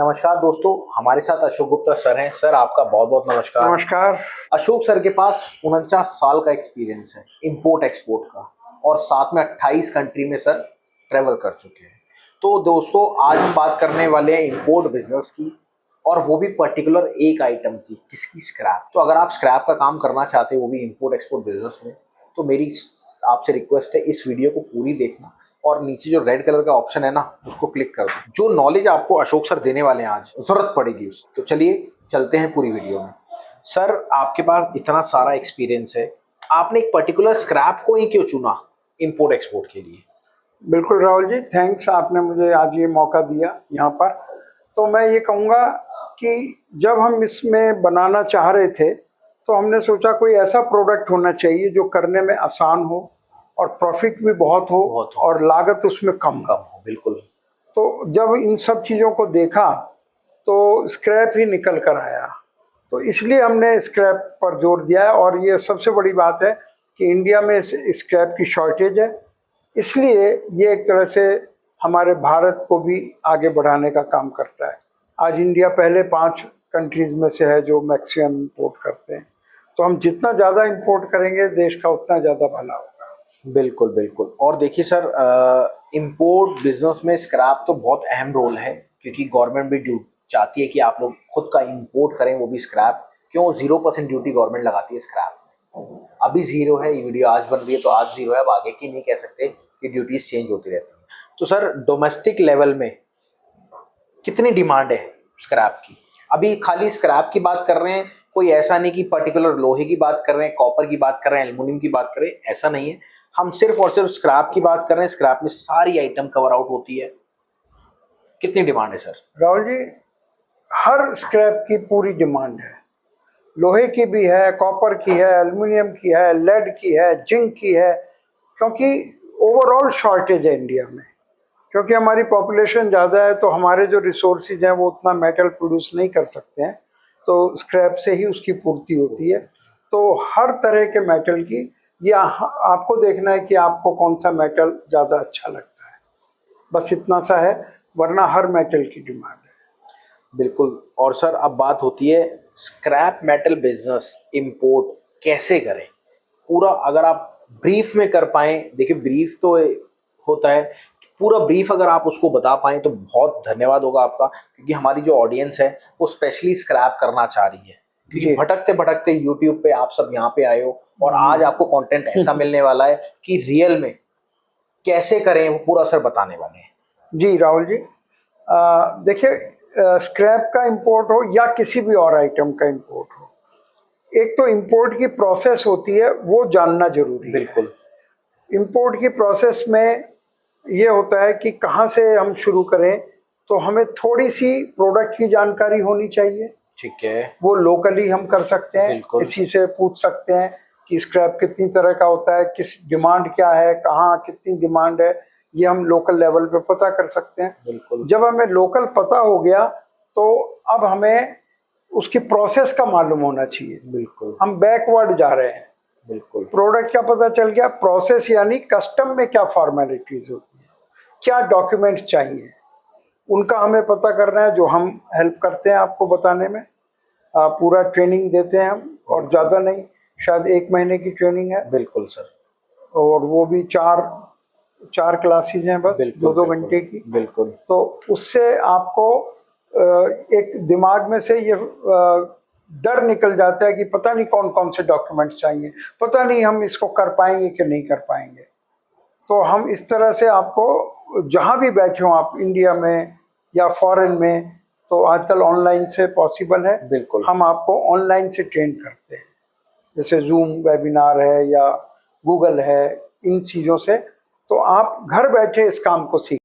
नमस्कार दोस्तों, हमारे साथ अशोक गुप्ता सर हैं। सर आपका बहुत बहुत नमस्कार। नमस्कार। अशोक सर के पास 49 साल का एक्सपीरियंस है इंपोर्ट एक्सपोर्ट का, और साथ में 28 कंट्री में सर ट्रेवल कर चुके हैं। तो दोस्तों आज हम बात करने वाले हैं इंपोर्ट बिजनेस की, और वो भी पर्टिकुलर एक आइटम की, किसकी? स्क्रैप। तो अगर आप स्क्रैप का काम करना चाहते हो, वो भी इंपोर्ट एक्सपोर्ट बिजनेस में, तो मेरी आपसे रिक्वेस्ट है इस वीडियो को पूरी देखना, और नीचे जो रेड कलर का ऑप्शन है ना, उसको क्लिक कर दो। जो नॉलेज आपको अशोक सर देने वाले हैं आज, जरूरत पड़ेगी उसकी। तो चलिए चलते हैं पूरी वीडियो में। सर आपके पास इतना सारा एक्सपीरियंस है, आपने एक पर्टिकुलर स्क्रैप को ही क्यों चुना इंपोर्ट एक्सपोर्ट के लिए? बिल्कुल राहुल जी, थैंक्स, आपने मुझे आज ये मौका दिया यहाँ पर। तो मैं ये कहूँगा कि जब हम इसमें बनाना चाह रहे थे तो हमने सोचा कोई ऐसा प्रोडक्ट होना चाहिए जो करने में आसान हो और प्रॉफिट भी बहुत हो और लागत उसमें कम हो। बिल्कुल। तो जब इन सब चीज़ों को देखा तो स्क्रैप ही निकल कर आया। तो इसलिए हमने स्क्रैप पर जोर दिया है, और ये सबसे बड़ी बात है कि इंडिया में स्क्रैप की शॉर्टेज है, इसलिए ये एक तरह से हमारे भारत को भी आगे बढ़ाने का काम करता है। आज इंडिया पहले 5 कंट्रीज में से है जो मैक्सिमम इंपोर्ट करते हैं, तो हम जितना ज़्यादा इंपोर्ट करेंगे देश का उतना ज़्यादा भला होगा। बिल्कुल बिल्कुल। और देखिए सर, इंपोर्ट बिजनेस में स्क्रैप तो बहुत अहम रोल है, क्योंकि गवर्नमेंट भी चाहती है कि आप लोग खुद का इंपोर्ट करें, वो भी स्क्रैप। क्यों 0% ड्यूटी गवर्नमेंट लगाती है स्क्रैप? अभी जीरो है, ये वीडियो आज बन रही है तो आज जीरो है, अब आगे की नहीं कह सकते कि ड्यूटीज चेंज होती रहती है। तो सर डोमेस्टिक लेवल में कितनी डिमांड है स्क्रैप की? अभी खाली स्क्रैप की बात कर रहे हैं, कोई ऐसा नहीं कि पर्टिकुलर लोहे की बात कर रहे हैं, कॉपर की बात कर रहे हैं, एल्युमिनियम की बात कर रहे हैं, ऐसा नहीं है। हम सिर्फ और सिर्फ स्क्रैप की बात कर रहे हैं। स्क्रैप में सारी आइटम कवर आउट होती है। कितनी डिमांड है सर? राहुल जी, हर स्क्रैप की पूरी डिमांड है। लोहे की भी है, कॉपर की है, एल्युमिनियम की है, लेड की है, जिंक की है, क्योंकि ओवरऑल शॉर्टेज है इंडिया में। क्योंकि हमारी पॉपुलेशन ज़्यादा है तो हमारे जो रिसोर्सेज हैं वो उतना मेटल प्रोड्यूस नहीं कर सकते हैं, तो स्क्रैप से ही उसकी पूर्ति होती है। तो हर तरह के मेटल की, या आपको देखना है कि आपको कौन सा मेटल ज़्यादा अच्छा लगता है, बस इतना सा है, वरना हर मेटल की डिमांड है। बिल्कुल। और सर अब बात होती है स्क्रैप मेटल बिजनेस इंपोर्ट कैसे करें, पूरा अगर आप ब्रीफ में कर पाएं। देखिए ब्रीफ तो होता है, पूरा ब्रीफ अगर आप उसको बता पाएं तो बहुत धन्यवाद होगा आपका, क्योंकि हमारी जो ऑडियंस है वो स्पेशली स्क्रैप करना चाह रही है। क्योंकि भटकते भटकते यूट्यूब पे आप सब यहाँ पे आए हो, और आज आपको कंटेंट ऐसा मिलने वाला है कि रियल में कैसे करें वो पूरा सर बताने वाले हैं। जी राहुल जी, देखिए, स्क्रैप का इंपोर्ट हो या किसी भी और आइटम का इंपोर्ट हो, एक तो इंपोर्ट की प्रोसेस होती है वो जानना जरूरी है। बिल्कुल। इंपोर्ट की प्रोसेस में ये होता है कि कहाँ से हम शुरू करें, तो हमें थोड़ी सी प्रोडक्ट की जानकारी होनी चाहिए। ठीक है। वो लोकली हम कर सकते हैं, किसी से पूछ सकते हैं कि स्क्रैप कितनी तरह का होता है, किस डिमांड क्या है, कहाँ कितनी डिमांड है, ये हम लोकल लेवल पे पता कर सकते हैं। बिल्कुल। जब हमें लोकल पता हो गया तो अब हमें उसकी प्रोसेस का मालूम होना चाहिए। बिल्कुल। हम बैकवर्ड जा रहे हैं। बिल्कुल। प्रोडक्ट का पता चल गया, प्रोसेस यानी कस्टम में क्या फॉर्मेलिटीज होती है, क्या डॉक्यूमेंट्स चाहिए, उनका हमें पता करना है, जो हम हेल्प करते हैं आपको बताने में। पूरा ट्रेनिंग देते हैं हम, और ज़्यादा नहीं, शायद 1 महीने की ट्रेनिंग है। बिल्कुल सर। और वो भी चार क्लासेज हैं, बस 2-2 घंटे की। बिल्कुल। तो उससे आपको एक दिमाग में से ये डर निकल जाता है कि पता नहीं कौन कौन से डॉक्यूमेंट्स चाहिए, पता नहीं हम इसको कर पाएंगे कि नहीं कर पाएंगे। तो हम इस तरह से आपको, जहाँ भी बैठे हों आप, इंडिया में या फॉरेन में, तो आजकल ऑनलाइन से पॉसिबल है। बिल्कुल। हम आपको ऑनलाइन से ट्रेन करते हैं, जैसे जूम वेबिनार है या गूगल है, इन चीज़ों से। तो आप घर बैठे इस काम को सीख